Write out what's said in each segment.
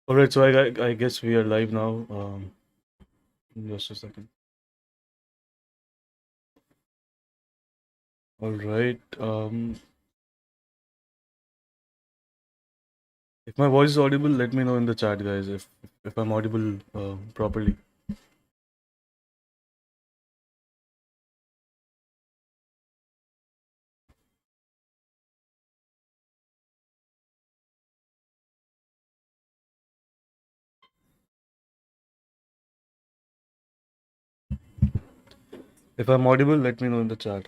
All right, so I guess we are live now. Just a second. All right. If my voice is audible, let me know in the chat, guys. If I'm audible properly. If I'm audible, let me know in the chat.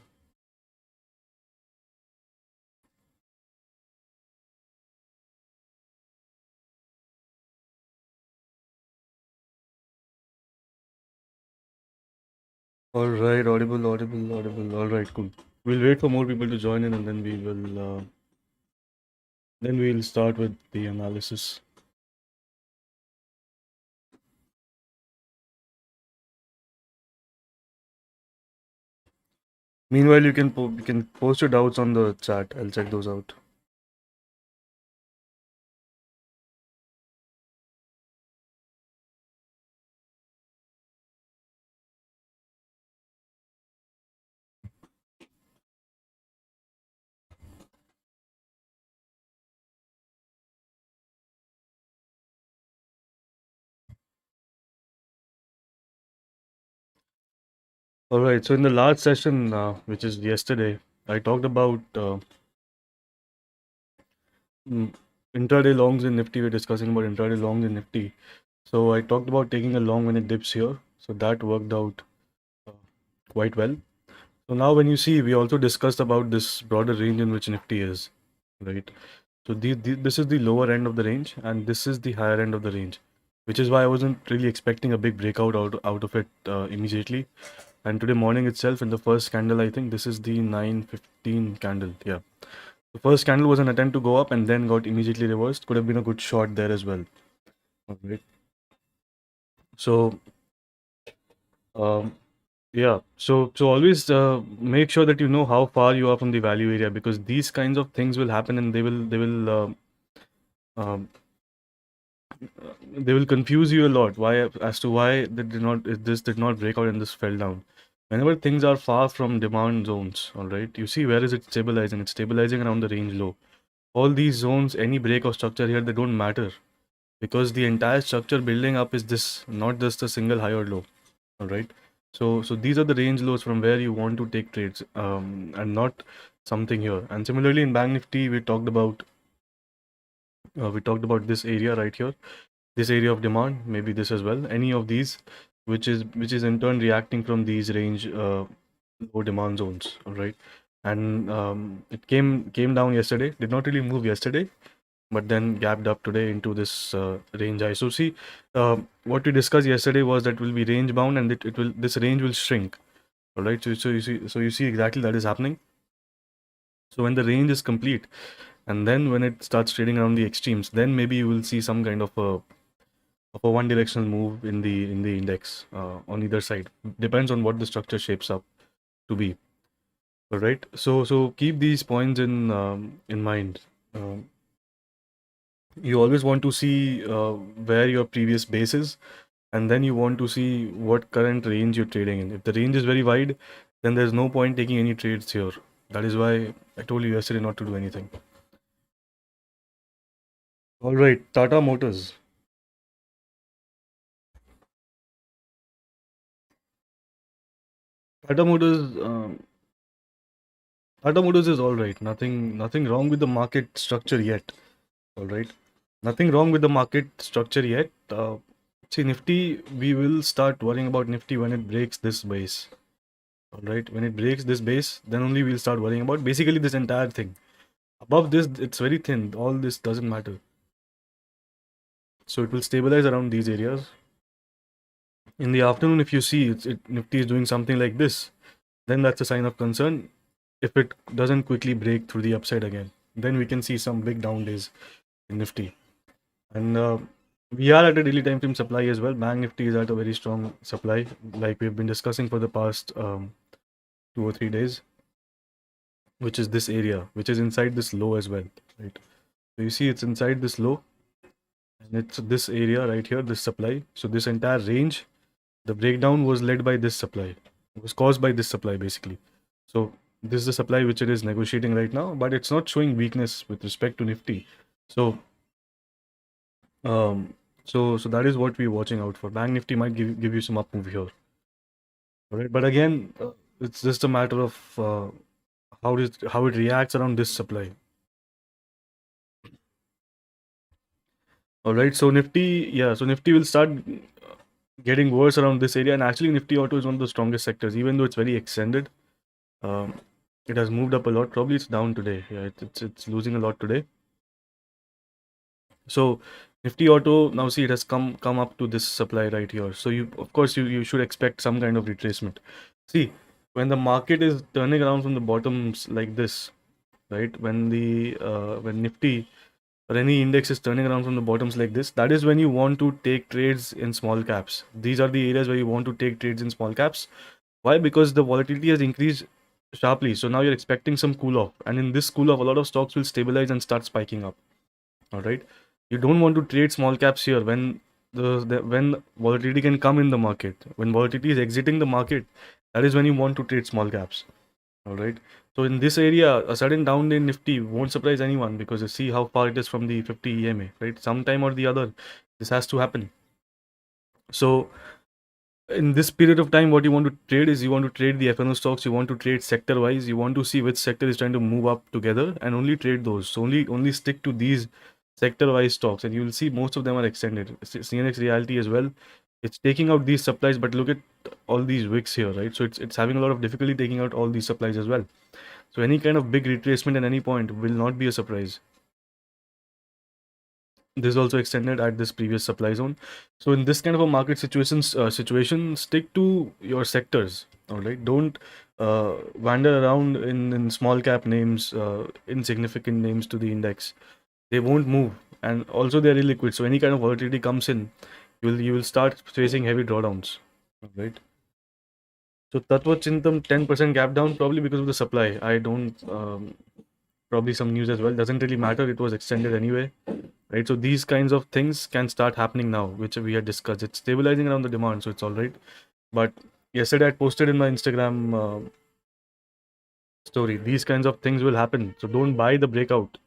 All right, audible, audible, audible. All right, cool. We'll wait for more people to join in, and then we'll start with the analysis. Meanwhile, you can post your doubts on the chat. I'll check those out. All right. So in the last session, which is yesterday, I talked about intraday longs in Nifty. We're discussing about intraday longs in Nifty. So I talked about taking a long when it dips here. So that worked out uh, quite well. So now when you see, we also discussed about this broader range in which Nifty is, right? So this is the lower end of the range, and this is the higher end of the range, which is why I wasn't really expecting a big breakout out of it immediately. And today morning itself, in the first candle, I think this is the 9:15 candle. Yeah. The first candle was an attempt to go up and then got immediately reversed. Could have been a good shot there as well. Alright. So, um, yeah. So always make sure that you know how far you are from the value area, because these kinds of things will happen and um, they will confuse you a lot. Why as to why this did not break out and this fell down. Whenever things are far from demand zones, all right, you see where is it stabilizing? It's stabilizing around the range low. All these zones, any break of structure here, they don't matter, because the entire structure building up is this, not just a single high or low. All right. So these are the range lows from where you want to take trades, and not something here. And similarly in Bank Nifty, we talked about this area right here, this area of demand, maybe this as well. Any of these, which is in turn reacting from these range low demand zones. All right. And it came down yesterday. Did not really move yesterday, but then gapped up today into this range high. So see, what we discussed yesterday was that will be range bound, and it will this range will shrink. All right. So you see exactly that is happening. So when the range is complete, and then when it starts trading around the extremes, then maybe you will see some kind of a one directional move in the index on either side. Depends on what the structure shapes up to be. All right. So keep these points in mind. Um, you always want to see where your previous base is, and then you want to see what current range you're trading in. If the range is very wide, then there's no point taking any trades here. That is why I told you yesterday not to do anything. All right, Tata Motors. Tata Motors. Tata Motors is all right. Nothing wrong with the market structure yet. All right. Nothing wrong with the market structure yet. See, Nifty, we will start worrying about Nifty when it breaks this base. All right. When it breaks this base, then only we'll start worrying about basically this entire thing. Above this, it's very thin. All this doesn't matter. So it will stabilize around these areas. In the afternoon, if you see Nifty is doing something like this, then that's a sign of concern. If it doesn't quickly break through the upside again, then we can see some big down days in Nifty. And we are at a daily time frame supply as well. Bank Nifty is at a very strong supply, like we've been discussing for the past 2 or 3 days, which is this area, which is inside this low as well, right? So you see it's inside this low, and it's this area right here, this supply. So this entire range, the breakdown was led by this supply. It was caused by this supply basically. So this is the supply which it is negotiating right now, but it's not showing weakness with respect to Nifty. So um, so that is what we're watching out for. Bank Nifty might give you some up move here, all right? But again, it's just a matter of how it reacts around this supply. All right, so Nifty, yeah, so Nifty will start getting worse around this area, and actually Nifty Auto is one of the strongest sectors, even though it's very extended. Um, it has moved up a lot. Probably it's down today. Yeah, it's losing a lot today. So Nifty Auto, now see, it has come up to this supply right here. So you, of course, you should expect some kind of retracement. See, when the market is turning around from the bottoms like this, right? When Nifty or any index is turning around from the bottoms like this, that is when you want to take trades in small caps. These are the areas where you want to take trades in small caps. Why? Because the volatility has increased sharply. So now you're expecting some cool off, and in this cool off, a lot of stocks will stabilize and start spiking up. All right, you don't want to trade small caps here when when volatility can come in the market. When volatility is exiting the market, that is when you want to trade small caps. All right. So in this area, a sudden down in Nifty won't surprise anyone because you see how far it is from the 50 EMA, right? Sometime or the other, this has to happen. So in this period of time, what you want to trade is you want to trade the FNO stocks. You want to trade sector wise. You want to see which sector is trying to move up together and only trade those. So only stick to these sector wise stocks, and you will see most of them are extended. CNX Reality as well. It's taking out these supplies, but look at all these wicks here, right? So it's having a lot of difficulty taking out all these supplies as well. So any kind of big retracement at any point will not be a surprise. This is also extended at this previous supply zone. So in this kind of a market situation, stick to your sectors. All right, don't wander around in small cap names, insignificant names to the index. They won't move, and also they're illiquid. So any kind of volatility comes in, you will start facing heavy drawdowns. All right. So Tatva Chintam 10% gap down probably because of the supply. I don't probably some news as well. Doesn't really matter. It was extended anyway, right? So these kinds of things can start happening now, which we had discussed. It's stabilizing around the demand, so it's all right. But yesterday I posted in my Instagram story. These kinds of things will happen. So don't buy the breakout,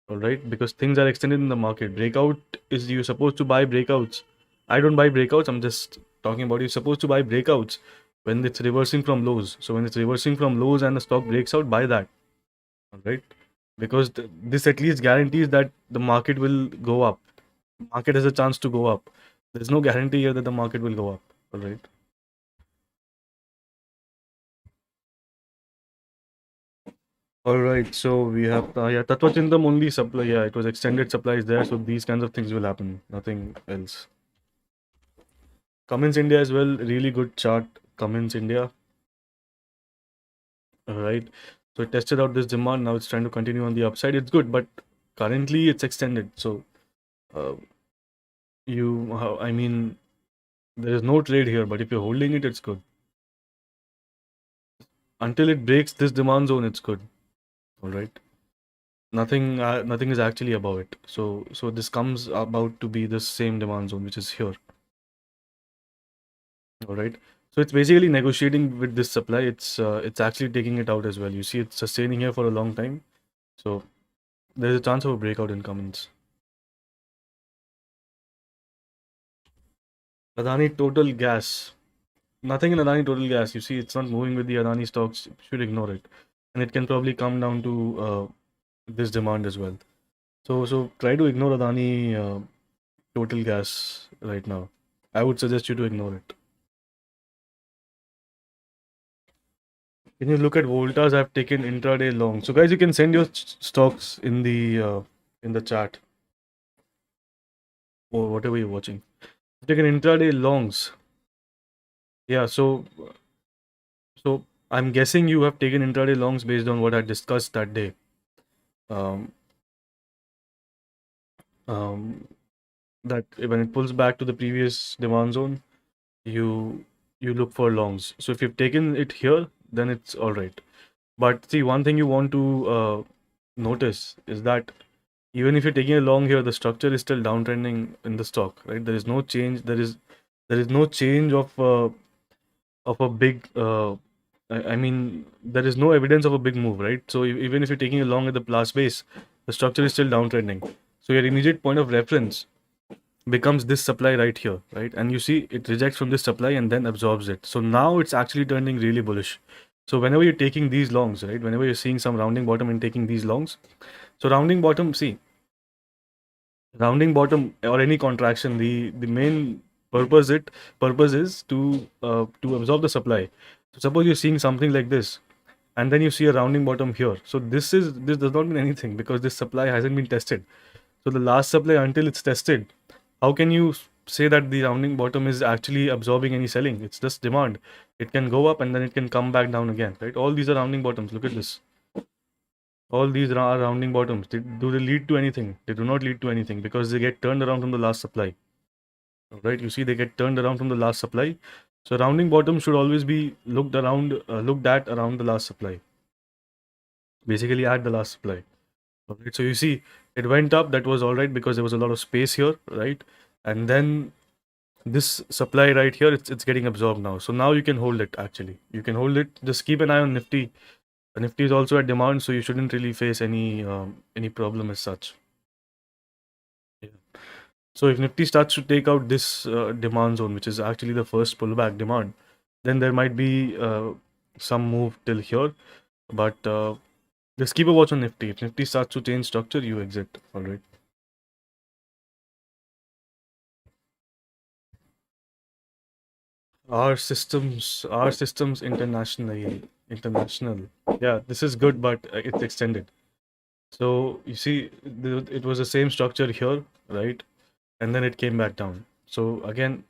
all right? Because things are extended in the market. Breakout is you're supposed to buy breakouts. I don't buy breakouts. I'm just talking about you're supposed to buy breakouts when it's reversing from lows. So when it's reversing from lows and the stock breaks out, buy that. All right, because this at least guarantees that the market will go up. Market has a chance to go up. There's no guarantee here that the market will go up. All right. All right. So we have yeah, Tatwachindam only supply. Yeah, it was extended supplies there. So these kinds of things will happen. Nothing else. Cummins India as well. Really good chart. Cummins India. All right. So it tested out this demand. Now it's trying to continue on the upside. It's good, but currently it's extended. So uh, I mean, there is no trade here, but if you're holding it, it's good. Until it breaks this demand zone, it's good. All right. Nothing is actually above it. So this comes about to be the same demand zone, which is here. All right. So it's basically negotiating with this supply. It's actually taking it out as well. You see, it's sustaining here for a long time. So there's a chance of a breakout in Cummins. Adani Total Gas. Nothing in Adani Total Gas. You see, it's not moving with the Adani stocks. You should ignore it, and it can probably come down to this demand as well. So try to ignore Adani Total Gas right now. I would suggest you to ignore it. Can you look at Voltas? I've taken intraday long. So guys, you can send your stocks in the chat or whatever you're watching. I've taken intraday longs. Yeah. So I'm guessing you have taken intraday longs based on what I discussed that day. Um, um, that when it pulls back to the previous demand zone, you you look for longs. So if you've taken it here, then it's all right. But see, one thing you want to notice is that even if you're taking a long here, the structure is still downtrending in the stock, right? There is no change. There is no change of a big. I mean, there is no evidence of a big move, right? So even if you're taking a long at the last base, the structure is still downtrending. So your immediate point of reference becomes this supply right here, right? And you see it rejects from this supply and then absorbs it. So now it's actually turning really bullish. So whenever you're taking these longs, right? Whenever you're seeing some rounding bottom and taking these longs, so rounding bottom, see, rounding bottom or any contraction, the main purpose is to absorb the supply. So suppose you're seeing something like this, and then you see a rounding bottom here. So this does not mean anything because this supply hasn't been tested. So the last supply until it's tested, how can you say that the rounding bottom is actually absorbing any selling? It's just demand. It can go up and then it can come back down again, right? All these are rounding bottoms. Look at this. All these are rounding bottoms. Do they lead to anything? They do not lead to anything because they get turned around from the last supply, right? You see, they get turned around from the last supply. So rounding bottom should always be looked at around the last supply, basically at the last supply. Right? So you see, it went up. That was all right because there was a lot of space here, right? And then this supply right here, it's getting absorbed now. So now you can hold it. Actually, you can hold it. Just keep an eye on Nifty. Nifty is also at demand, so you shouldn't really face any problem as such. Yeah. So if Nifty starts to take out this demand zone, which is actually the first pullback demand, then there might be some move till here. But just keep a watch on Nifty. If Nifty starts to change structure, you exit. All right. Our systems international. Yeah, this is good, but it's extended. So you see, it was the same structure here, right? And then it came back down. So again,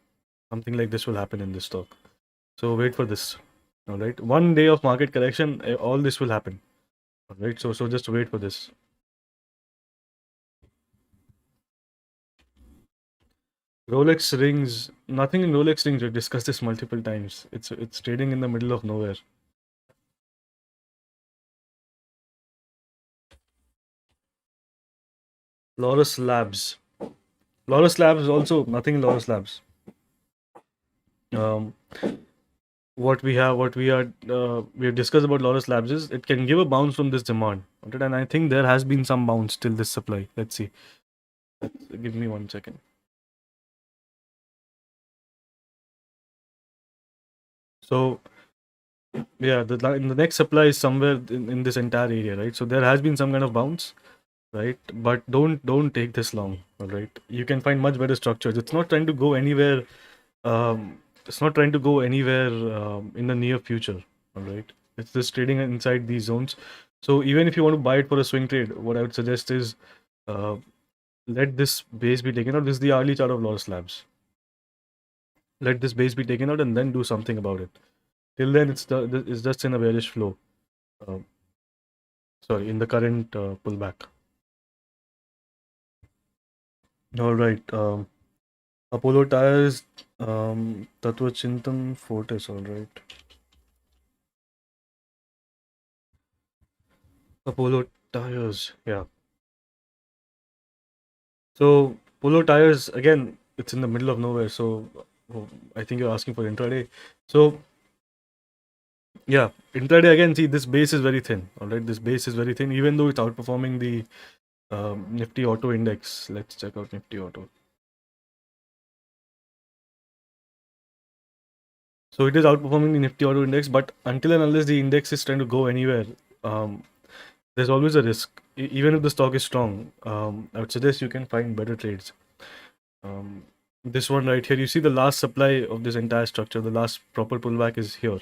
something like this will happen in this stock. So wait for this. All right. One day of market correction, all this will happen. All right. So just wait for this. Rolex rings, nothing in Rolex rings. We've discussed this multiple times. It's trading in the middle of nowhere. Loris Labs. Loris Labs also nothing in Loris Labs. Um, we have discussed about Loris Labs is it can give a bounce from this demand. Okay, and I think there has been some bounce till this supply. Let's see. Give me 1 second. So yeah, in the next supply is somewhere in this entire area, right? So there has been some kind of bounce, right? But don't take this long, all right? You can find much better structures. It's not trying to go anywhere. It's not trying to go anywhere in the near future, all right? It's just trading inside these zones. So even if you want to buy it for a swing trade, what I would suggest is uh, let this base be taken out. This is the hourly chart of Lotus Labs. Let this base be taken out and then do something about it. Till then, it's just in a bearish flow. Uh, sorry, in the current pullback. All right. Apollo Tires, Tatva Chintan Fortis. All right. Apollo Tires. Yeah. So Polo Tires again. It's in the middle of nowhere. So I think you're asking for intraday. So yeah, intraday again. See, this base is very thin. All right, this base is very thin. Even though it's outperforming the Nifty Auto Index. Let's check out Nifty Auto. So it is outperforming the Nifty Auto Index, but until and unless the index is trying to go anywhere, there's always a risk. Even if the stock is strong, I would suggest you can find better trades. This one right here, you see the last supply of this entire structure, the last proper pullback is here.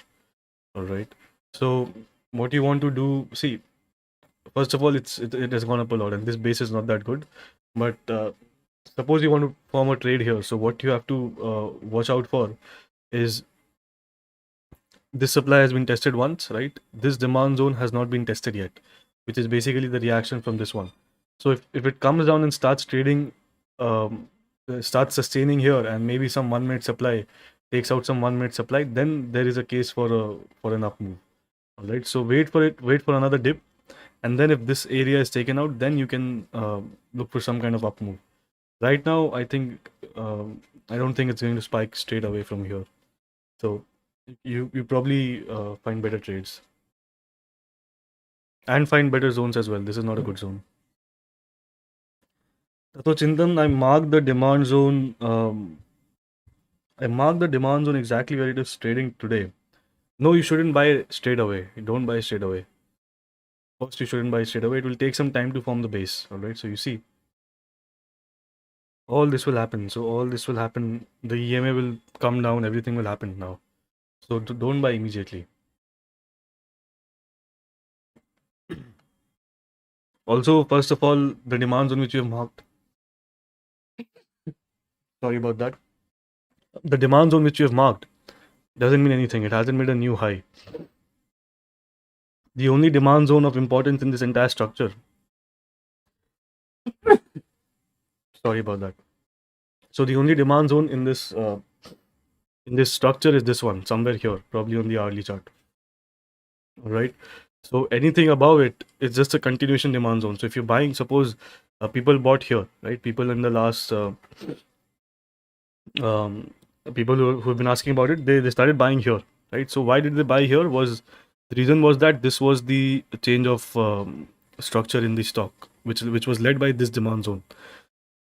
All right. So what you want to do, see, first of all, it has gone up a lot, and this base is not that good. But suppose you want to form a trade here, so what you have to watch out for is this supply has been tested once, right? This demand zone has not been tested yet, which is basically the reaction from this one. So if it comes down and starts trading, starts sustaining here, and maybe some 1 minute supply takes out some 1 minute supply, then there is a case for an up move. All right. So wait for it. Wait for another dip, and then if this area is taken out, then you can look for some kind of up move. Right now, I think I don't think it's going to spike straight away from here. So you probably find better trades and find better zones as well. This is not a good zone. So Chintan, I marked the demand zone exactly where it is trading today. No, you shouldn't buy straight away. Don't buy straight away. First, you shouldn't buy straight away. It will take some time to form the base. All right. So you see, all this will happen. So all this will happen. The EMA will come down. Everything will happen now. So don't buy immediately. Also, first of all, the demand zone which you have marked. Sorry about that. The demand zone which you have marked doesn't mean anything. It hasn't made a new high. The only demand zone of importance in this entire structure. Sorry about that. So the only demand zone in this structure is this one, somewhere here, probably on the hourly chart. All right. So anything above it is just a continuation demand zone. So if you're buying, suppose people bought here, right? People in the last um, people who have been asking about it, they started buying here, right? So why did they buy here? Was the reason was that this was the change of structure in the stock, which was led by this demand zone.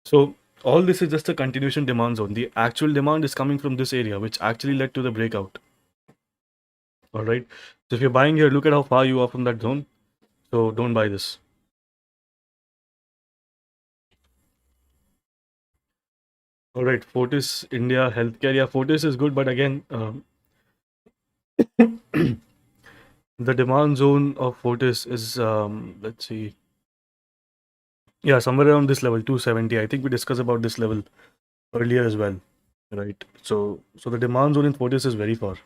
So all this is just a continuation demand zone. The actual demand is coming from this area, which actually led to the breakout. All right. So if you're buying here, look at how far you are from that zone. So don't buy this. All right. Fortis India Healthcare. Yeah, Fortis is good, but again, the demand zone of Fortis is let's see. Yeah, somewhere around this level, 270. I think we discussed about this level earlier as well. Right. So the demand zone in Fortis is very far.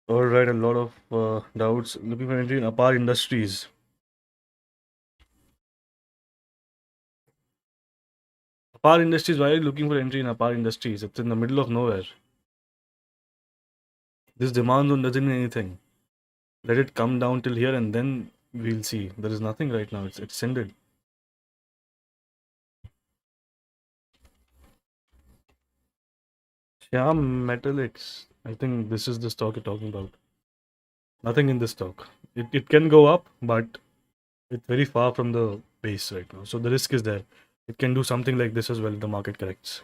All right, a lot of doubts. Looking for entry in Apar Industries. Apar Industries, why are you looking for entry in Apar Industries? It's in the middle of nowhere. This demand zone doesn't mean anything. Let it come down till here and then we'll see. There is nothing right now. It's extended. Shyam Metallics. I think this is the stock you're talking about. Nothing in this stock. It can go up, but it's very far from the base right now. So the risk is there. It can do something like this as well if the market corrects.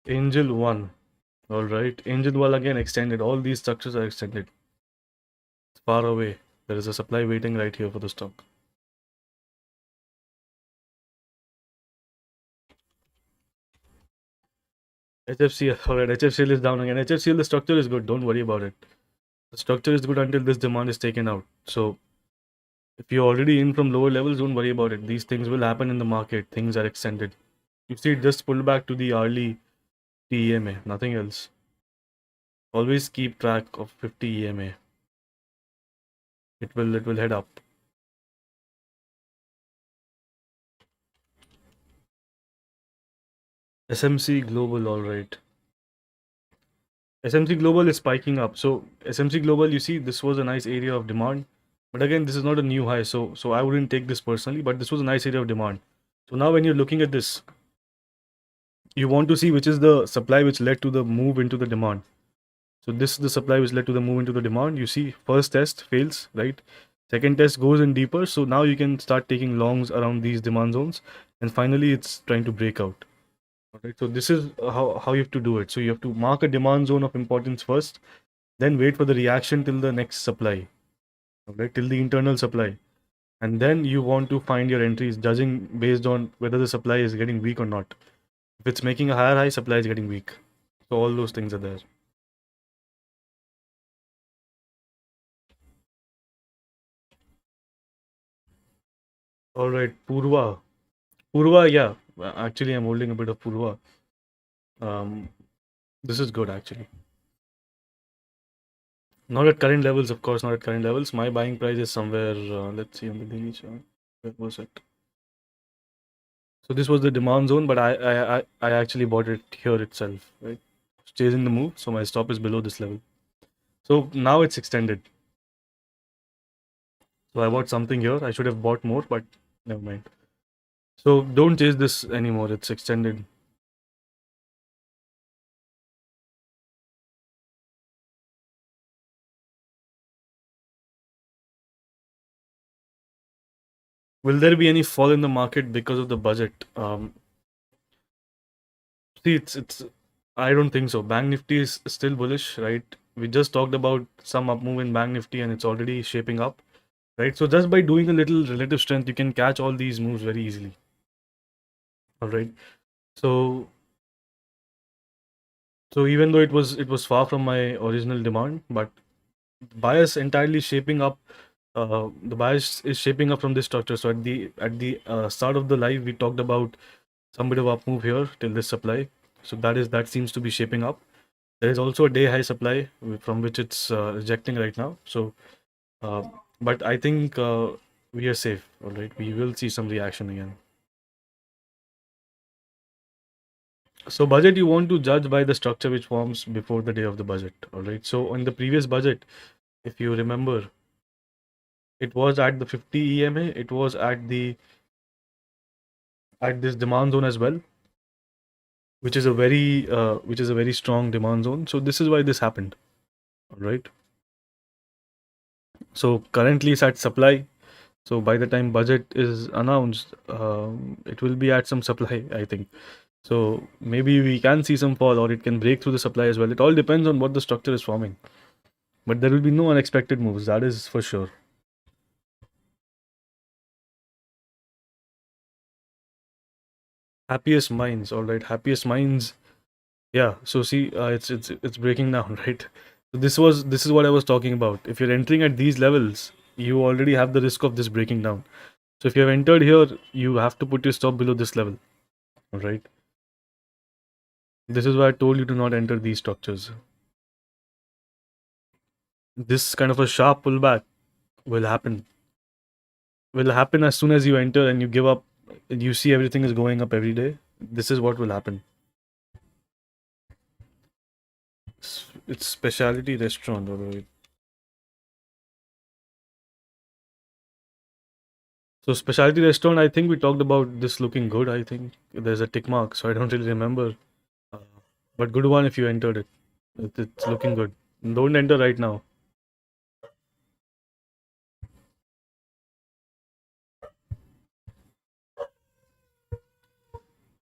Angel 1. All right. Angel 1 again extended. All these structures are extended. It's far away. There is a supply waiting right here for the stock. HFCL. All right. HFCL is down again. HFCL, the structure is good. Don't worry about it. The structure is good until this demand is taken out. So if you're already in from lower levels, don't worry about it. These things will happen in the market. Things are extended. You see, it just pulled back to the hourly TEMA, nothing else. Always keep track of 50 EMA. It will head up. SMC Global, all right. SMC Global is spiking up. So SMC Global, you see, this was a nice area of demand. But again, this is not a new high, so I wouldn't take this personally. But this was a nice area of demand. So now when you're looking at this, you want to see which is the supply which led to the move into the demand. So this is the supply which led to the move into the demand. You see, first test fails, right? Second test goes in deeper. So now you can start taking longs around these demand zones. And finally, it's trying to break out. Right? So this is how you have to do it. So you have to mark a demand zone of importance first, then wait for the reaction till the next supply, right? Till the internal supply. And then you want to find your entries, judging based on whether the supply is getting weak or not. If it's making a higher high, supply is getting weak. So all those things are there. All right, Purva. Purva, yeah. Actually, I'm holding a bit of Purva. Um, this is good actually. Not at current levels, of course, not at current levels. My buying price is somewhere, let's see on the daily chart. Where was it? So this was the demand zone, but I actually bought it here itself, right? Chasing the move, so my stop is below this level. So now it's extended. So I bought something here. I should have bought more, but never mind. So don't chase this anymore. It's extended. Will there be any fall in the market because of the budget? See, it's. I don't think so. Bank Nifty is still bullish, right? We just talked about some up move in Bank Nifty, and it's already shaping up, right? So just by doing a little relative strength, you can catch all these moves very easily. All right. So even though it was far from my original demand, but bias entirely shaping up. The bias is shaping up from this structure. So at the start of the live, we talked about some bit of up move here till this supply. So that seems to be shaping up. There is also a day high supply from which it's rejecting right now. So, uh, but I think we are safe. All right, we will see some reaction again. So budget you want to judge by the structure which forms before the day of the budget. All right. So on the previous budget, if you remember, it was at the 50 EMA. It was at this demand zone as well, which is a very strong demand zone. So this is why this happened. All right. So currently it's at supply. So by the time budget is announced, it will be at some supply, I think. So maybe we can see some fall, or it can break through the supply as well. It all depends on what the structure is forming. But there will be no unexpected moves. That is for sure. Happiest minds. All right. Happiest minds. Yeah. So see, it's breaking down, right? So this is what I was talking about. If you're entering at these levels, you already have the risk of this breaking down. So if you have entered here, you have to put your stop below this level. All right. This is why I told you to not enter these structures. This kind of a sharp pullback will happen. Will happen as soon as you enter and you give up. You see everything is going up every day. This is what will happen. It's specialty restaurant. All right. So specialty restaurant. I think we talked about this looking good. I think there's a tick mark, so I don't really remember. Uh, but good one if you entered it. It's looking good. Don't enter right now.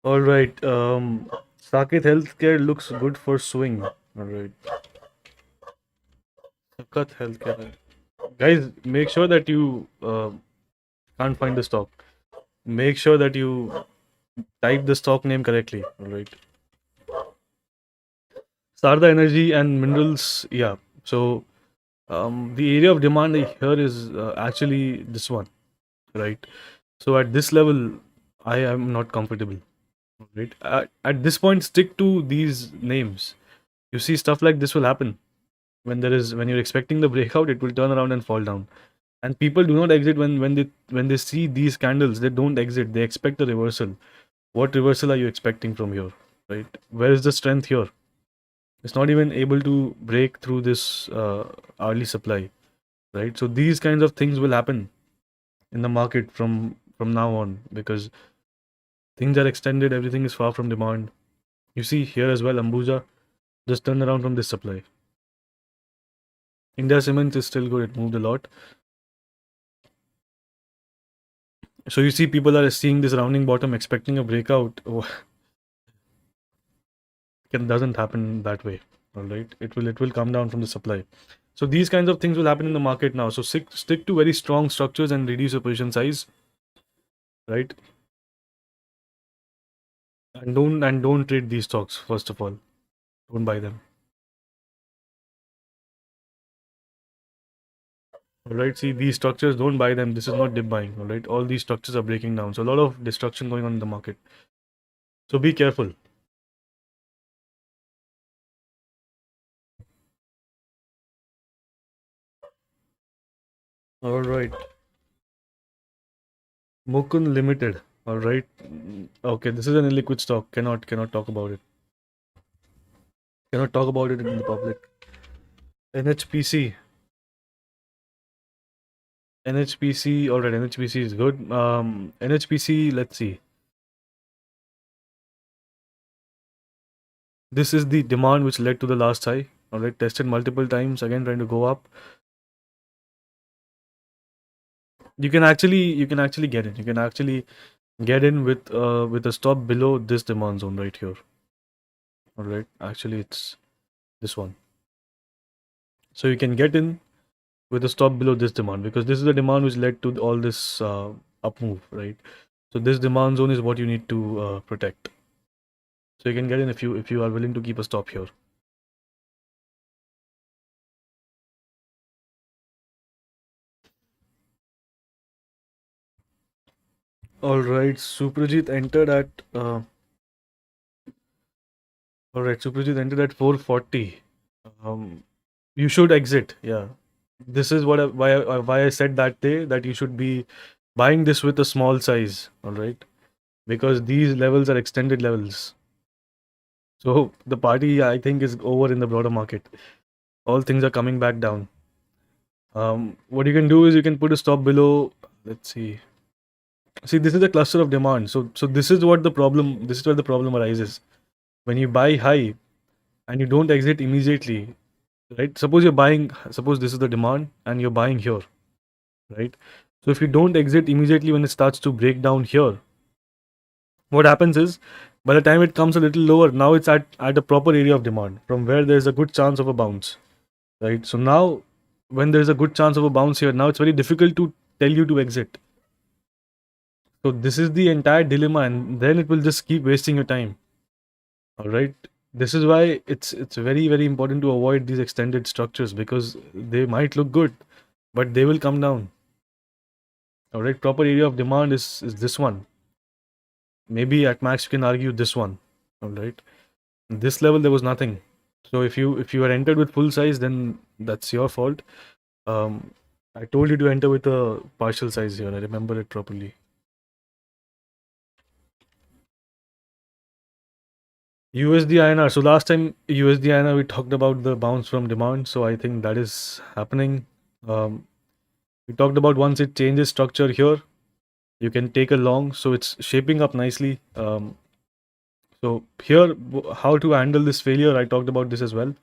All right. Saket Healthcare looks good for swing. All right. Saket Healthcare. Guys, make sure that you can't find the stock. Make sure that you type the stock name correctly. All right. Sarda Energy and Minerals. Yeah. So the area of demand here is actually this one, right? So at this level, I am not comfortable. Right. At this point, stick to these names. You see, stuff like this will happen when you're expecting the breakout. It will turn around and fall down. And people do not exit when they see these candles. They don't exit. They expect a reversal. What reversal are you expecting from here? Right? Where is the strength here? It's not even able to break through this hourly supply, right? So these kinds of things will happen in the market from now on because things are extended. Everything is far from demand. You see here as well, Ambuja just turned around from this supply. India Cements is still good. It moved a lot. So you see, people are seeing this rounding bottom, expecting a breakout. It doesn't happen that way. All right, it will come down from the supply. So these kinds of things will happen in the market now. So stick to very strong structures and reduce your position size, right? And don't trade these stocks. First of all, don't buy them. All right. See these structures. Don't buy them. This is not dip buying. All right. All these structures are breaking down. So a lot of destruction going on in the market. So be careful. All right. Mukun Limited. All right. Okay, this is an illiquid stock. Cannot talk about it. Cannot talk about it in the public. NHPC. NHPC. All right. NHPC is good. NHPC. Let's see. This is the demand which led to the last high. All right. Tested multiple times. Again, trying to go up. You can actually get in. You can actually get in with a stop below this demand zone right here. All right. Actually, it's this one. So you can get in with a stop below this demand, because this is the demand which led to all this up move, right? So this demand zone is what you need to protect. So you can get in if you are willing to keep a stop here. All right, Suprajit entered at all right, Suprajit entered at 440. Um, you should exit. Yeah, this is why I said that day that you should be buying this with a small size. All right, because these levels are extended levels. So the party, I think, is over in the broader market. All things are coming back down. What you can do is you can put a stop below. Let's see. See, this is a cluster of demand. So this is what the problem. This is where the problem arises. When you buy high and you don't exit immediately, right? Suppose you're buying. Suppose this is the demand and you're buying here, right? So if you don't exit immediately when it starts to break down here, what happens is by the time it comes a little lower, now it's at a proper area of demand from where there's a good chance of a bounce, right? So now, when there's a good chance of a bounce here, now it's very difficult to tell you to exit. So this is the entire dilemma, and then it will just keep wasting your time. All right. This is why it's very important to avoid these extended structures, because they might look good, but they will come down. All right. Proper area of demand is this one. Maybe at max you can argue this one. All right. This level there was nothing. So if you are entered with full size, then that's your fault. Um, I told you to enter with a partial size here. I remember it properly. USD INR. So last time USD INR we talked about the bounce from demand. So I think that is happening. Um, we talked about once it changes structure here, you can take a long. So it's shaping up nicely. So here, how to handle this failure? I talked about this as well.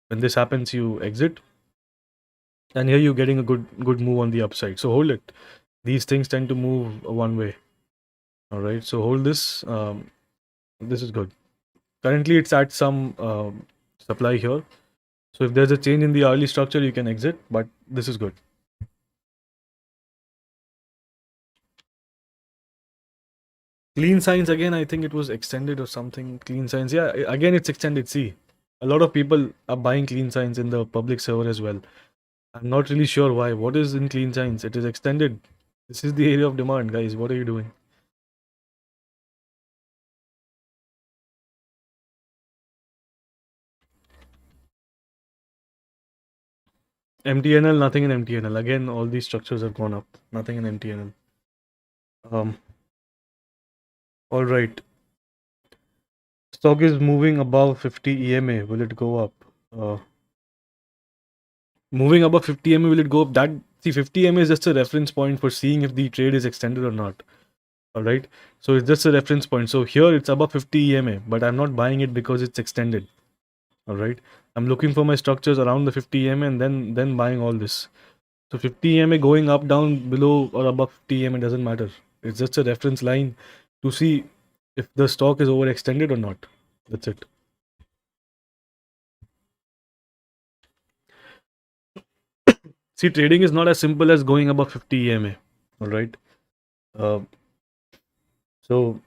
When this happens, you exit, and here you're getting a good move on the upside. So hold it. These things tend to move one way. All right. So hold this. This is good. Currently, it's at some supply here. So if there's a change in the early structure, you can exit, but this is good. Clean signs again, I think it was extended or something. Clean signs, yeah, again it's extended. See, a lot of people are buying clean signs in the public server as well. I'm not really sure why. What is in clean signs? It is extended. This is the area of demand, guys. What are you doing? MTNL, nothing in MTNL. Again, all these structures have gone up. Nothing in MTNL. Um, all right. Stock is moving above 50 EMA. Will it go up? Uh, Moving above 50 EMA, will it go up? That, see, 50 EMA is just a reference point for seeing if the trade is extended or not. All right. So it's just a reference point. So here it's above 50 EMA, but I'm not buying it because it's extended. All right. I'm looking for my structures around the 50 EMA and then buying all this. So 50 EMA going up, down, below, or above 50 EMA doesn't matter. It's just a reference line to see if the stock is overextended or not. That's it. See, trading is not as simple as going above 50 EMA. All right. Uh, so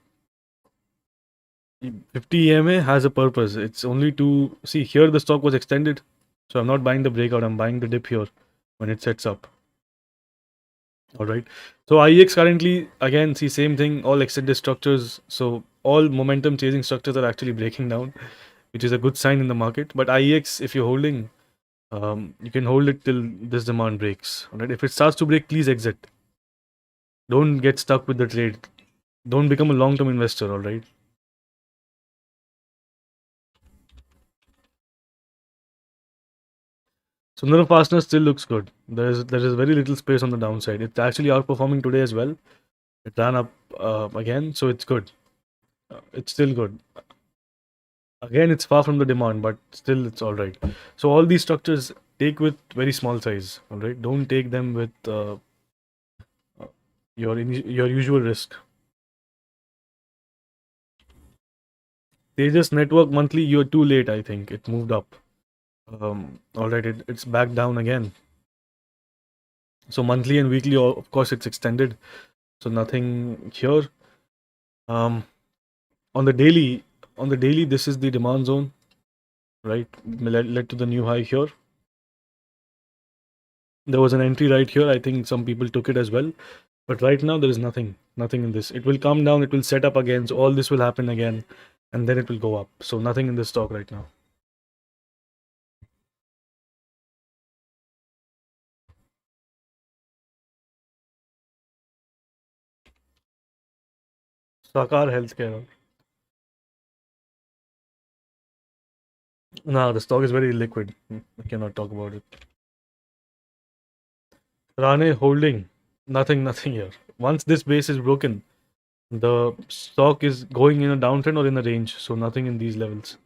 50 EMA has a purpose. It's only to see here the stock was extended. So I'm not buying the breakout. I'm buying the dip here when it sets up. All right. So IEX currently, again, see, same thing, all extended structures. So all momentum chasing structures are actually breaking down, which is a good sign in the market. But IEX, if you're holding, you can hold it till this demand breaks. All right. If it starts to break, please exit. Don't get stuck with the trade. Don't become a long-term investor, all right? Sundar Fastener still looks good. There is very little space on the downside. It's actually outperforming today as well. It ran up again, so it's good. It's still good. Again, it's far from the demand, but still it's all right. So all these structures take with very small size. All right, don't take them with your usual risk. Tejas Network monthly, you're too late. I think it moved up. All right, it's back down again. So monthly and weekly, of course, it's extended. So nothing here. Um, on the daily, this is the demand zone, right? Led to the new high here. There was an entry right here. I think some people took it as well. But right now, there is nothing in this. It will come down, it will set up again. So all this will happen again, and then it will go up. So nothing in this stock right now. Sakar Healthcare. No, the stock is very liquid. I cannot talk about it. Rane Holding. Nothing here. Once this base is broken, the stock is going in a downtrend or in a range. So nothing in these levels.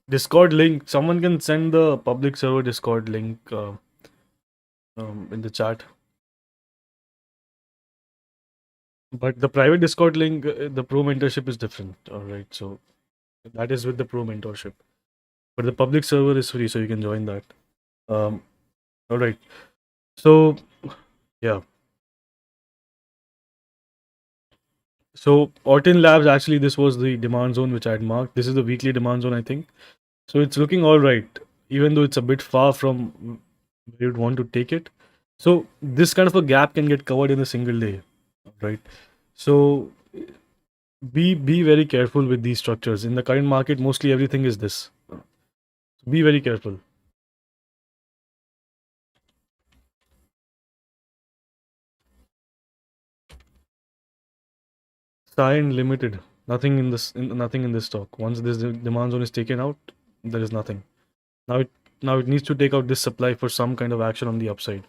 Discord link. Someone can send the public server Discord link in the chat. But the private Discord link, the pro mentorship is different. All right. So that is with the pro mentorship. But the public server is free, so you can join that. All right. So yeah. So Orton Labs, actually, this was the demand zone which I had marked. This is the weekly demand zone, I think. So it's looking all right, even though it's a bit far from where you'd want to take it. So this kind of a gap can get covered in a single day, right? So be very careful with these structures. In the current market, mostly everything is this. Be very careful. Sign limited. Nothing in this stock. Once this demand zone is taken out, there is nothing. Now it needs to take out this supply for some kind of action on the upside.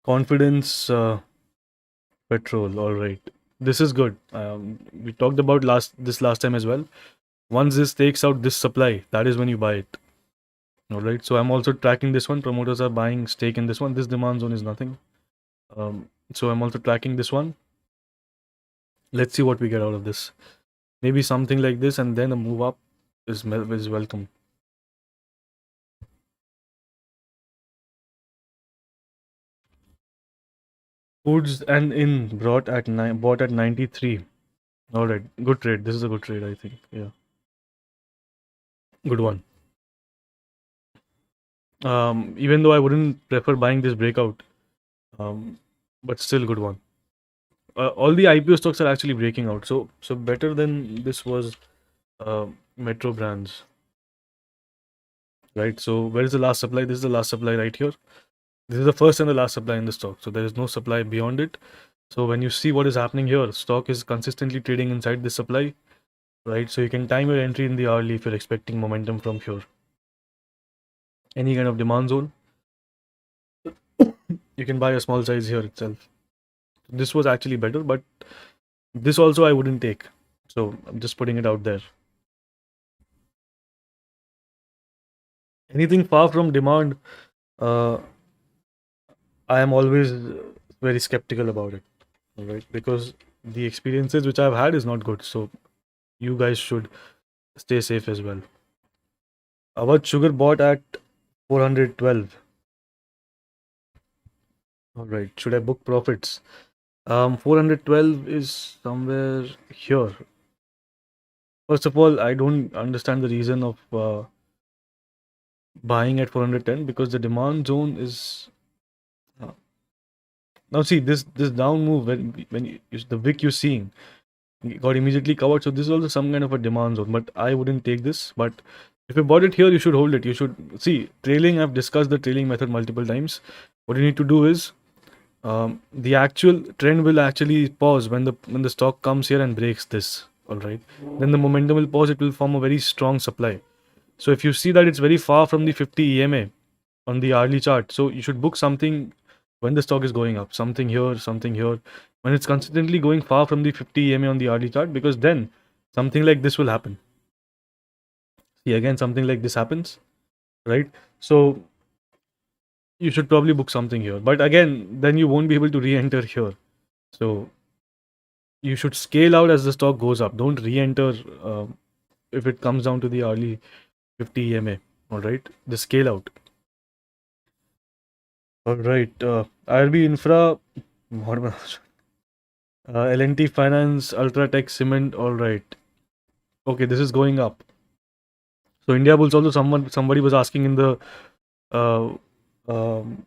Confidence petrol. All right, this is good. We talked about last time as well. Once this takes out this supply, that is when you buy it. All right. So I'm also tracking this one. Promoters are buying stake in this one. This demand zone is nothing. So I'm also tracking this one. Let's see what we get out of this. Maybe something like this, and then a move up is welcome. Foods and in bought at 93. All right, good trade. This is a good trade, I think. Yeah, good one. Even though I wouldn't prefer buying this breakout, um, but still good one. All the IPO stocks are actually breaking out, so better than this was Metro Brands, right? So where is the last supply? This is the last supply right here. This is the first and the last supply in the stock, so there is no supply beyond it. So when you see what is happening here, stock is consistently trading inside this supply, right? So you can time your entry in the hourly if you're expecting momentum from here. Any kind of demand zone, you can buy a small size here itself. This was actually better, but this also I wouldn't take. So I'm just putting it out there. Anything far from demand, uh, I am always very skeptical about it, right? Because the experiences which I've had is not good. So you guys should stay safe as well. Awadh Sugar bought at 412. All right. Should I book profits? 412 is somewhere here. First of all, I don't understand the reason of buying at 410 because the demand zone is now see this down move when the wick you're seeing. got immediately covered. So this is also some kind of a demand zone, but I wouldn't take this. But if you bought it here, you should hold it. You should see trailing. I've discussed the trailing method multiple times. What you need to do is the actual trend will actually pause when the stock comes here and breaks this. All right, then the momentum will pause. It will form a very strong supply. So if you see that it's very far from the 50 EMA on the hourly chart, so you should book something when the stock is going up, something here, something here, when it's consistently going far from the 50 EMA on the hourly chart, because then something like this will happen. See, again, something like this happens, right? So you should probably book something here, but again, then you won't be able to re-enter here. So you should scale out as the stock goes up. Don't re-enter if it comes down to the hourly 50 EMA. All right, the scale out. All right, IRB Infra, what am L&T Finance, Ultratech Cement. All right. Okay, this is going up. So India Bulls also somebody was asking uh, um,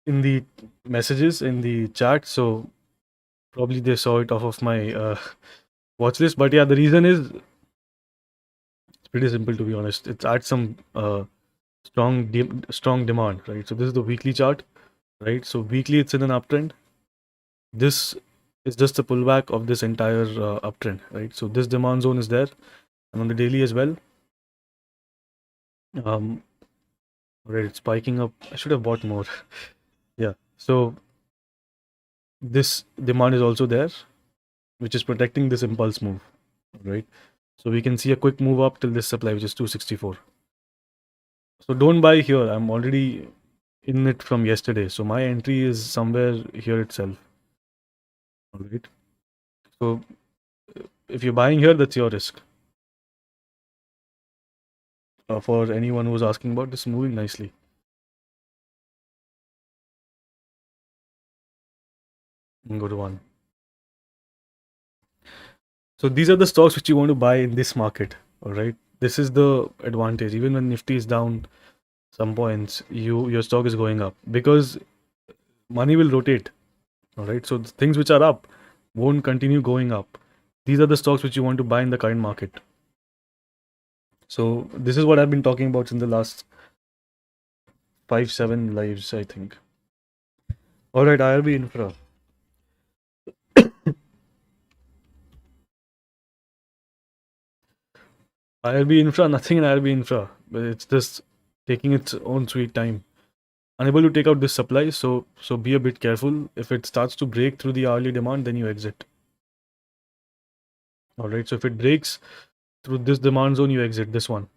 in the messages in the chat. So probably they saw it off of my watch list. But yeah, the reason is it's pretty simple, to be honest. It's at some strong demand, right? So this is the weekly chart, right? So weekly it's in an uptrend. This is just a pullback of this entire uptrend, right? So this demand zone is there, and on the daily as well. Right, it's spiking up. I should have bought more. Yeah. So this demand is also there, which is protecting this impulse move, right? So we can see a quick move up till this supply, which is 264. So don't buy here. I'm already in it from yesterday. So my entry is somewhere here itself. All right. So if you're buying here, that's your risk. For anyone who's asking about this, moving nicely. Go to one. So these are the stocks which you want to buy in this market. All right. This is the advantage. Even when Nifty is down some points, your stock is going up because money will rotate. All right. So the things which are up won't continue going up. These are the stocks which you want to buy in the current market. So this is what I've been talking about in the last 5-7 lives, I think. All right, IRB Infra. IRB Infra, nothing in IRB Infra, but it's just taking its own sweet time. Unable to take out this supply, so be a bit careful. If it starts to break through the hourly demand, then you exit. All right, so if it breaks through this demand zone, you exit this one.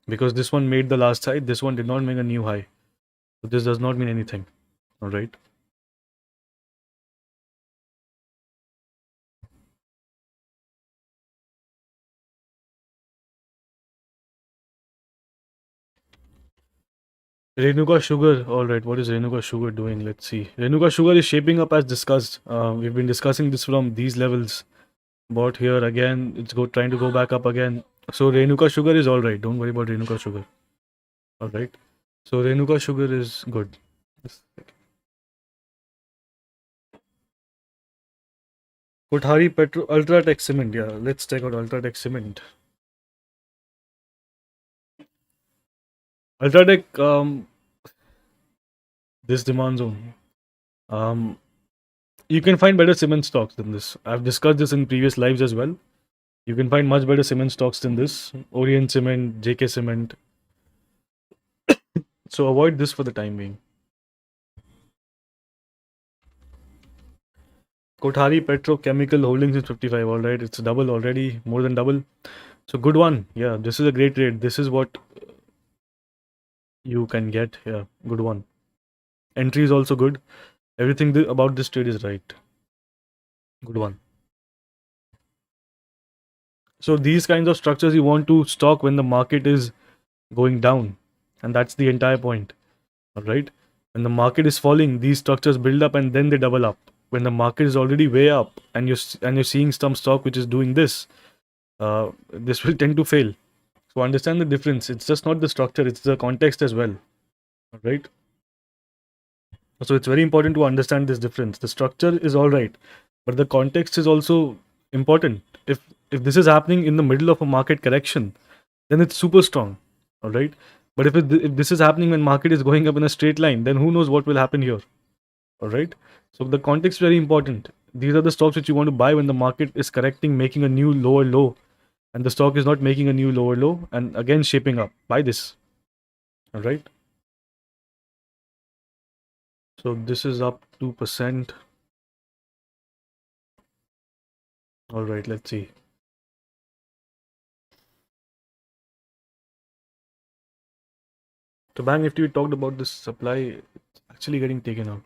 Because this one made the last high, this one did not make a new high. So this does not mean anything. All right. Renuka Sugar. All right, what is Renuka Sugar doing? Let's see. Renuka Sugar is shaping up as discussed. We've been discussing this from these levels. Bought here again. It's trying to go back up again. So Renuka Sugar is all right. Don't worry about Renuka Sugar. All right. So Renuka Sugar is good. Kothari Petro Ultratech Cement. Yeah, let's check out Ultratech Cement. Ultratech, this demand zone. You can find better cement stocks than this. I've discussed this in previous lives as well. You can find much better cement stocks than this. Orient Cement, JK Cement. So avoid this for the time being. Kothari Petrochemical Holdings is 55. All right, it's double already, more than double. So good one. Yeah, this is a great trade. This is what you can get. Yeah, good one. Entry is also good. Everything about this trade is right. Good one. So these kinds of structures you want to stock when the market is going down, and that's the entire point. All right. When the market is falling, these structures build up and then they double up. When the market is already way up and you're seeing some stock which is doing this, this will tend to fail. So understand the difference. It's just not the structure; it's the context as well. All right. So it's very important to understand this difference. The structure is all right, but the context is also important. If this is happening in the middle of a market correction, then it's super strong. All right. But if this is happening when market is going up in a straight line, then who knows what will happen here. All right. So the context is very important. These are the stocks which you want to buy when the market is correcting, making a new lower low, and the stock is not making a new lower low and again shaping up. Buy this. All right. So this is up 2%. All right. Let's see. So Bank Nifty, we talked about this supply it's actually getting taken out.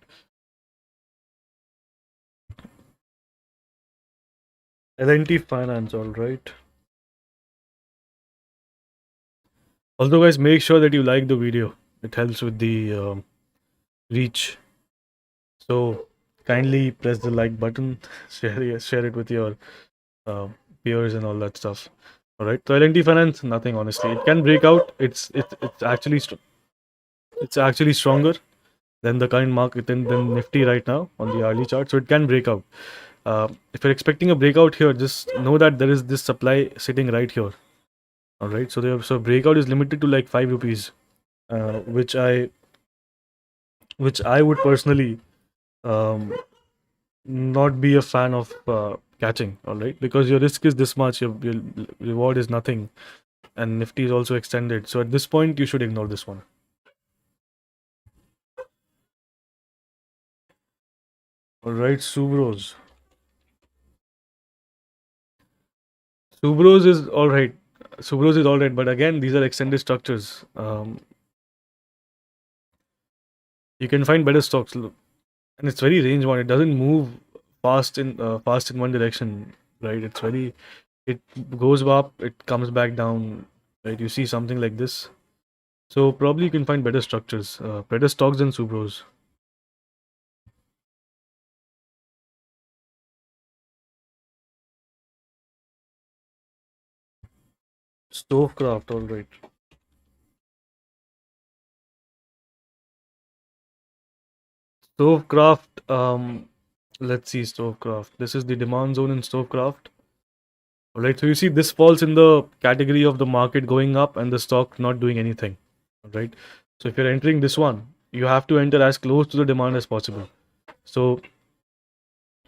L&T Finance. All right. Also, guys, make sure that you like the video. It helps with the reach. So kindly press the like button, share it with your uh, peers and all that stuff. All right. So L&T Finance, nothing honestly. It can break out. It's actually stronger than the current market than Nifty right now on the hourly chart. So it can break out. If you're expecting a breakout here, just know that there is this supply sitting right here. All right. So breakout is limited to like 5 rupees, uh, which I which I would personally um, not be a fan of catching. All right, because your risk is this much, your reward is nothing, and Nifty is also extended. So at this point, you should ignore this one. All right, Subros. Subros is all right. Subros is all right, but again, these are extended structures. You can find better stocks, and it's very range bound. It doesn't move fast in one direction, right? It goes up, it comes back down, right? You see something like this. So probably you can find better structures, better stocks than Subros. Stovecraft, all right. Stovecraft, let's see Stovecraft. This is the demand zone in Stovecraft. All right, so you see this falls in the category of the market going up and the stock not doing anything. All right. So if you're entering this one, you have to enter as close to the demand as possible. So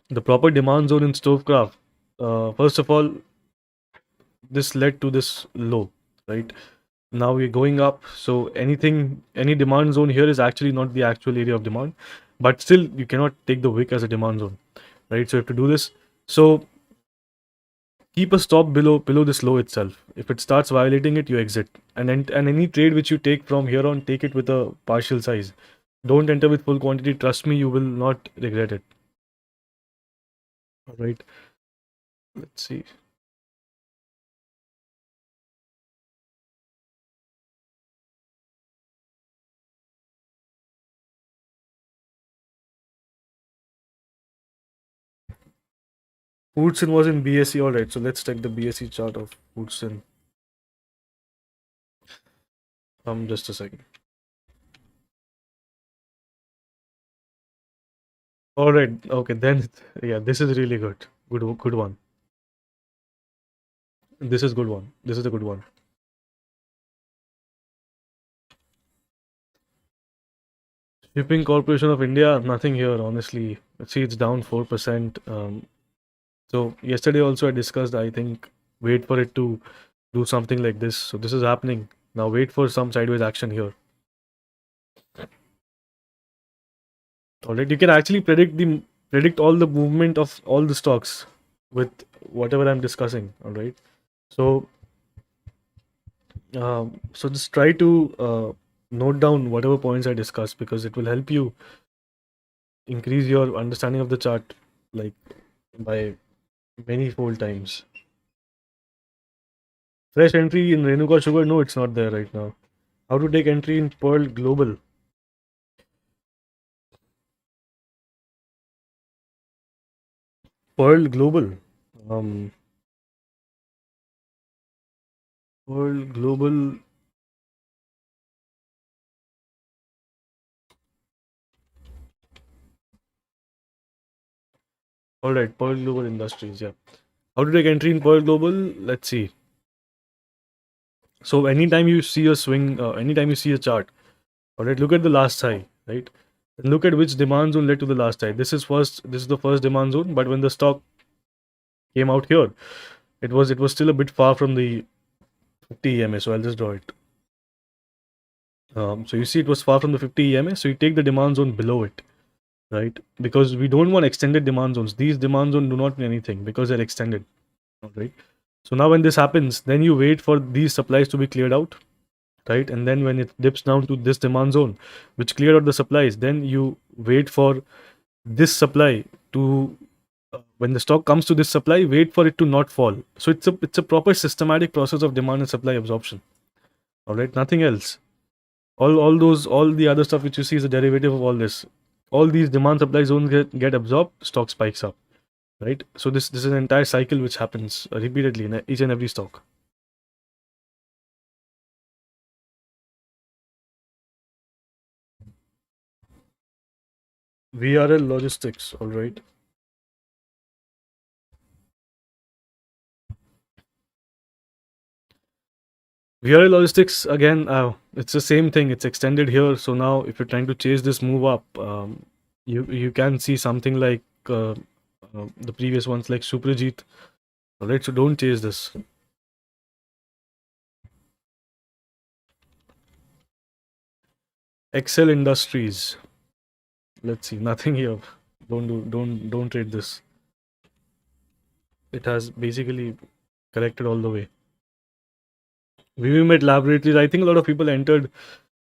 the proper demand zone in Stovecraft, first of all, this led to this low, right? Now we're going up, so any demand zone here is actually not the actual area of demand, but still you cannot take the wick as a demand zone, right? So you have to do this. So keep a stop below this low itself. If it starts violating it, you exit, and any trade which you take from here on, take it with a partial size. Don't enter with full quantity. Trust me, you will not regret it. All right, let's see. Foodsin was in BSE. All right, so let's take the BSE chart of Foodsin. Just a second. All right. Okay. Then, yeah, this is really good. Good one. This is good one. This is a good one. Shipping Corporation of India, nothing here, honestly. See, it's down 4%. So yesterday also I discussed, I think, wait for it to do something like this. So this is happening. Now wait for some sideways action here. All right. You can actually predict all the movement of all the stocks with whatever I'm discussing. All right. So so just try to note down whatever points I discussed because it will help you increase your understanding of the chart like by many fold times. Fresh entry in Renuka Sugar? No, it's not there right now. How to take entry in Pearl Global? Pearl Global. Um, Pearl Global. All right, Pearl Global Industries. Yeah. How to take entry in Pearl Global? Let's see. So anytime you see a swing, anytime you see a chart, all right, look at the last high, right? And look at which demand zone led to the last high. This is first. This is the first demand zone. But when the stock came out here, it was still a bit far from the 50 EMA. So I'll just draw it. So you see, it was far from the 50 EMA. So you take the demand zone below it, right? Because we don't want extended demand zones. These demand zones do not mean anything because they're extended, right? So now when this happens, then you wait for these supplies to be cleared out, right? And then when it dips down to this demand zone, which cleared out the supplies, then you wait for this supply to when the stock comes to this supply, wait for it to not fall. So it's a proper systematic process of demand and supply absorption. All right, nothing else. All the other stuff which you see is a derivative of all this. All these demand supply zones get absorbed, stock spikes up, right? So this is an entire cycle which happens repeatedly in each and every stock. VRL Logistics, all right. VRL Logistics again, it's the same thing. It's extended here. So now, if you're trying to chase this move up, you can see something like the previous ones, like Suprajit. All right, so don't chase this. Excel Industries. Let's see, nothing here. Don't trade this. It has basically corrected all the way. VVMed Laboratories. I think a lot of people entered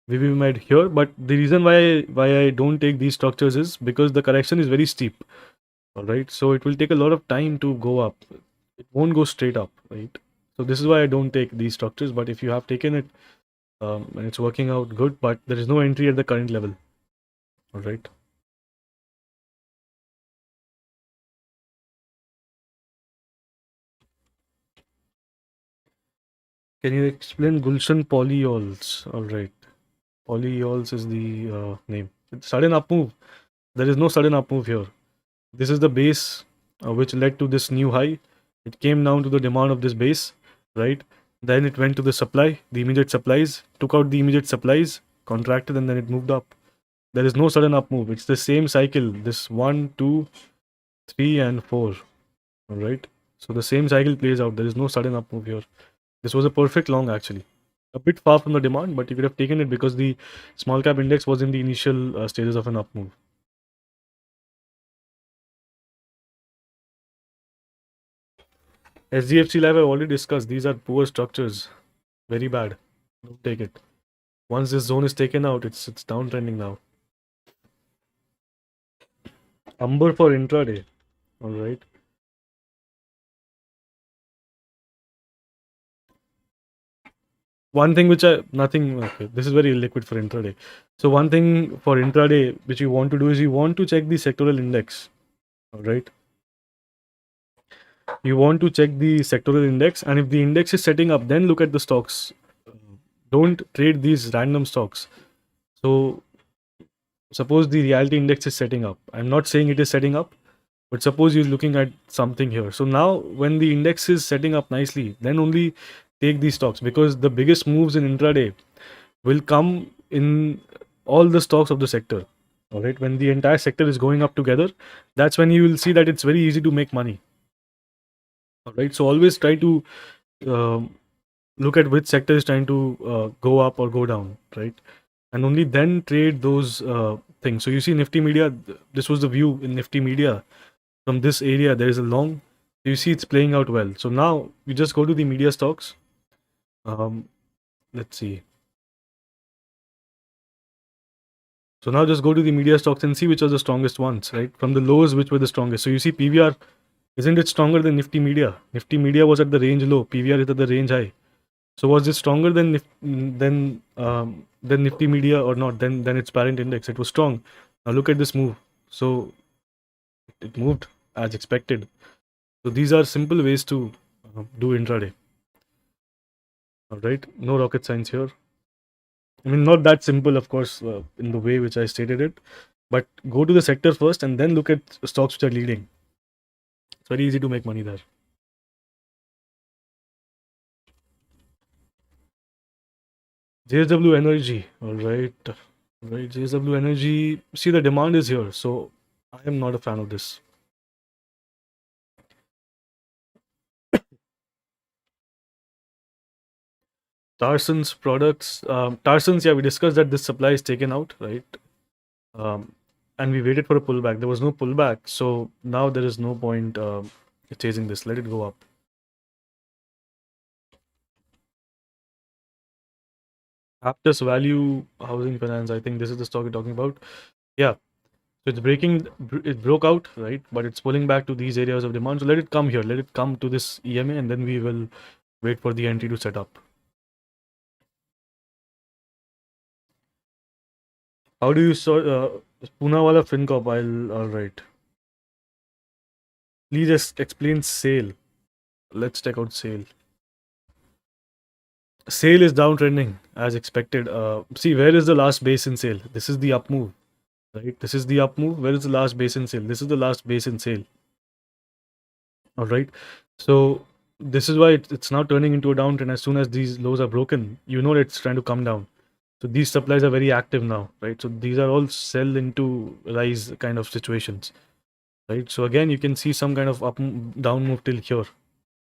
VVMed here, but the reason why I don't take these structures is because the correction is very steep. All right, so it will take a lot of time to go up. It won't go straight up, right? So this is why I don't take these structures. But if you have taken it and it's working out good, but there is no entry at the current level. All right. Can you explain Gulshan polyols? All right. Polyols is the name. It's sudden up move. There is no sudden up move here. This is the base which led to this new high. It came down to the demand of this base, right? Then it went to the supply, the immediate supplies, took out the immediate supplies, contracted, and then it moved up. There is no sudden up move. It's the same cycle. This 1, 2, 3, and 4. All right. So the same cycle plays out. There is no sudden up move here. This was a perfect long actually. A bit far from the demand, but you could have taken it because the small cap index was in the initial stages of an up move. SDFC Live, I've already discussed. These are poor structures. Very bad. Don't take it. Once this zone is taken out, it's downtrending now. Umber for intraday. All right. One thing which I nothing okay. This is very liquid for intraday. So one thing for intraday which you want to do is you want to check the sectoral index. All right. You want to check the sectoral index, and if the index is setting up, then look at the stocks. Don't trade these random stocks. So suppose the reality index is setting up. I'm not saying it is setting up, but suppose you're looking at something here. So now when the index is setting up nicely, then only take these stocks, because the biggest moves in intraday will come in all the stocks of the sector. All right, when the entire sector is going up together, that's when you will see that it's very easy to make money. All right, so always try to um, look at which sector is trying to go up or go down, right? And only then trade those things. So you see Nifty Media, this was the view in Nifty Media. From this area, there is a long. You see it's playing out well. So now you just go to the media stocks. Let's see. So now just go to the media stocks and see which are the strongest ones, right? From the lows, which were the strongest. So you see PVR, isn't it stronger than Nifty Media? Nifty Media was at the range low, PVR is at the range high. So was it stronger than Nifty Media or not? Then its parent index, it was strong. Now look at this move. So it moved as expected. So these are simple ways to do intraday. All right, no rocket science here. I mean, not that simple, of course, in the way which I stated it, but go to the sector first and then look at stocks which are leading. very easy to make money there. JSW Energy, all right. Right, JSW Energy. See, the demand is here, so I am not a fan of this. Tarson's products. Tarson's, yeah, we discussed that this supply is taken out, right? Um, and we waited for a pullback. There was no pullback, so now there is no point chasing this. Let it go up. Aptus Value Housing Finance. I think this is the stock you're talking about. Yeah. So it's breaking. It broke out, right? But it's pulling back to these areas of demand. So let it come here. Let it come to this EMA, and then we will wait for the entry to set up. How do you sort Poonawalla FinCorp? All right. Please just explain sale. Let's check out sale. Sale is downtrending as expected. See, where is the last base in sale? This is the up move, right? This is the up move. Where is the last base in sale? This is the last base in sale. All right. So this is why it's now turning into a downtrend. As soon as these lows are broken, you know it's trying to come down. So these supplies are very active now, right? So these are all sell into rise kind of situations, right? So again, you can see some kind of down move till here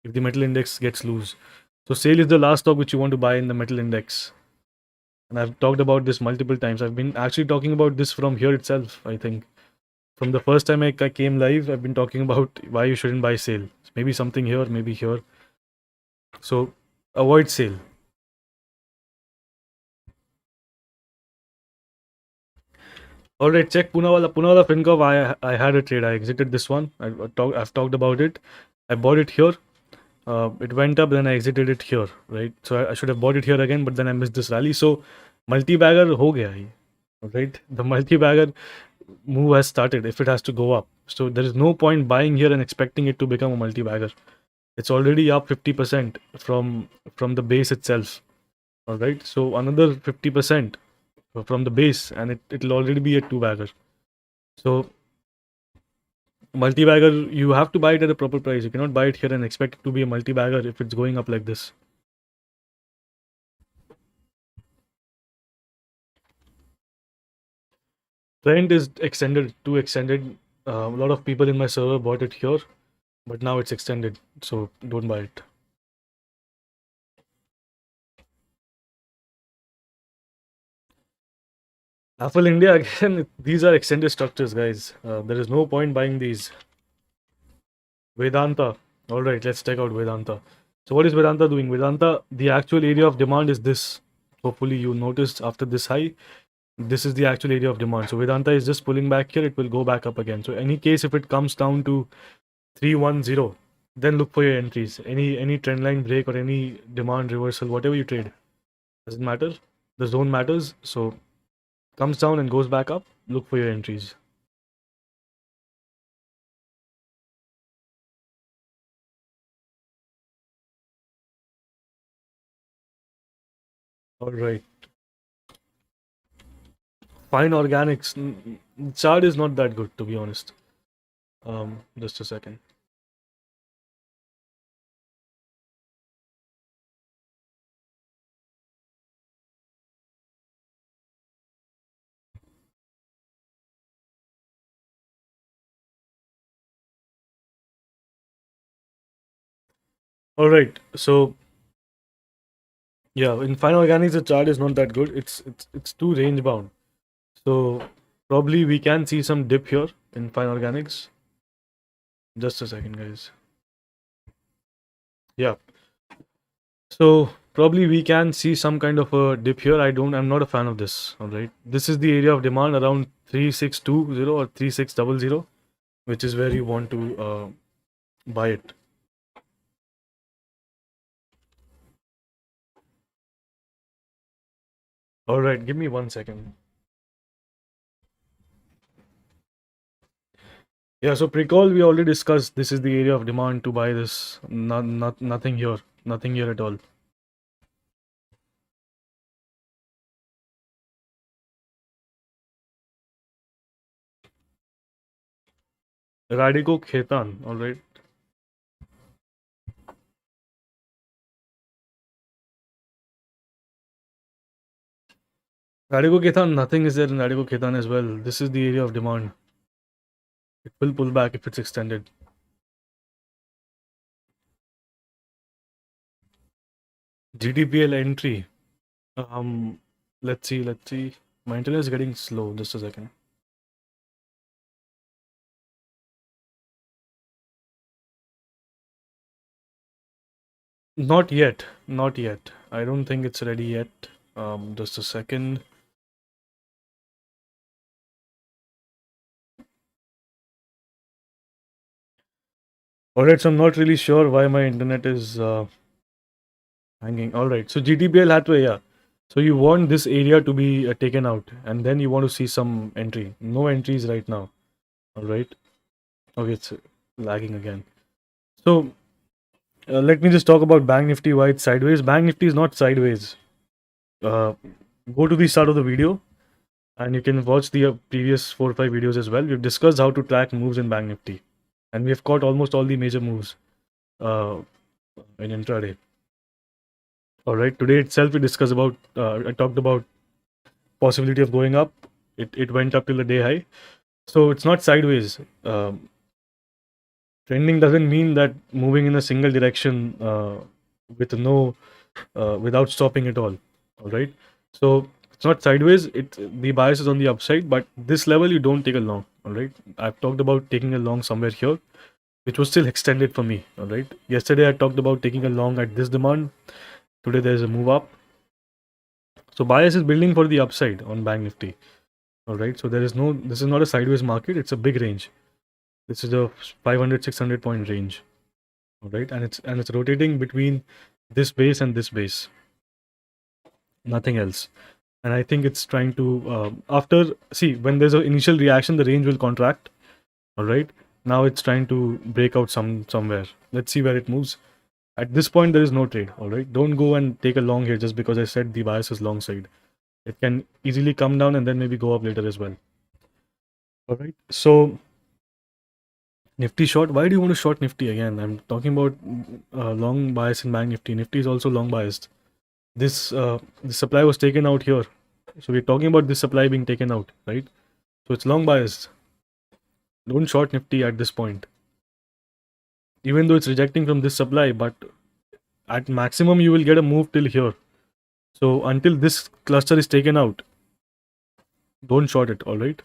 if the metal index gets loose. So sale is the last stock which you want to buy in the metal index. And I've talked about this multiple times. I've been actually talking about this from here itself, I think. From the first time I came live, I've been talking about why you shouldn't buy sale. Maybe something here, maybe here. So avoid sale. All right, check Poonawalla FinCorp. I had a trade. I exited this one. I've talked about it. I bought it here. It went up, then I exited it here, right? So I should have bought it here again, but then I missed this rally. So multi-bagger ho gaya ye, right? The multi-bagger move has started if it has to go up. So there is no point buying here and expecting it to become a multi-bagger. It's already up 50% from the base itself. All right. So another 50% from the base, and it'll already be a two-bagger. So multi-bagger, you have to buy it at a proper price. You cannot buy it here and expect it to be a multi-bagger if it's going up like this. Trend is extended, too extended. A lot of people in my server bought it here, but now it's extended, so don't buy it. Apple India again. These are extended structures, guys. There is no point buying these. Vedanta. All right, let's check out Vedanta. So what is Vedanta doing? Vedanta, the actual area of demand is this. Hopefully you noticed after this high, this is the actual area of demand. So Vedanta is just pulling back here. It will go back up again. So any case, if it comes down to 310, then look for your entries. Any trend line break or any demand reversal, whatever you trade, doesn't matter. The zone matters. So comes down and goes back up, look for your entries. All right. Fine Organics. Chart is not that good, to be honest. Just a second. All right. So yeah, in Fine Organics, the chart is not that good. It's too range bound. So probably we can see some dip here in Fine Organics. Just a second, guys. Yeah. So probably we can see some kind of a dip here. I'm not a fan of this. All right. This is the area of demand around 3620 or 3600, which is where you want to buy it. All right. Give me 1 second. Yeah. So precall we already discussed. This is the area of demand to buy this. Nothing here. Nothing here at all. Radico Khetan. All right. Radico Ketan, nothing is there in Radico Ketan as well. This is the area of demand. It will pull back if it's extended. GTPL entry. Um, let's see, let's see. My internet is getting slow. Just a second. Not yet. Not yet. I don't think it's ready yet. Just a second. Alright, so I'm not really sure why my internet is hanging. Alright, so GTPL Hathaway, yeah. So you want this area to be taken out, and then you want to see some entry. No entries right now. Alright. Okay, it's lagging again. So let me just talk about Bank Nifty, why it's sideways. Bank Nifty is not sideways. Uh, go to the start of the video and you can watch the previous 4 or 5 videos as well. We've discussed how to track moves in Bank Nifty, and we have caught almost all the major moves uh, in intraday. All right, today itself we discussed about, I talked about possibility of going up. It went up till the day high, so it's not sideways. Trending doesn't mean that moving in a single direction with no without stopping at all. All right, so it's not sideways. The bias is on the upside, but this level you don't take a long. All right, I've talked about taking a long somewhere here, which was still extended for me. All right, yesterday I talked about taking a long at this demand. Today there's a move up. So bias is building for the upside on Bank Nifty. All right, so this is not a sideways market. It's a big range. This is a 500 600 point range. All right, and it's rotating between this base and this base. Nothing else. And I think it's trying to after see when there's an initial reaction, the range will contract. All right. Now it's trying to break out somewhere. Let's see where it moves. At this point, there is no trade. All right. Don't go and take a long here just because I said the bias is long side. It can easily come down and then maybe go up later as well. All right. So Nifty short. Why do you want to short Nifty again? I'm talking about long bias in Bank Nifty. Nifty is also long biased. This supply was taken out here, so we're talking about this supply being taken out, right? So it's long biased. Don't short Nifty at this point, even though it's rejecting from this supply, but at maximum you will get a move till here. So until this cluster is taken out, don't short it. All right.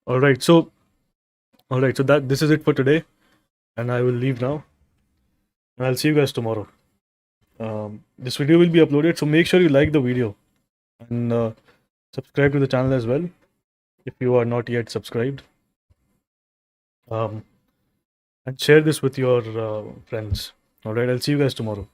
All right. So that this is it for today, and I will leave now, and I'll see you guys tomorrow. This video will be uploaded, so make sure you like the video and subscribe to the channel as well if you are not yet subscribed. And share this with your friends. All right, I'll see you guys tomorrow.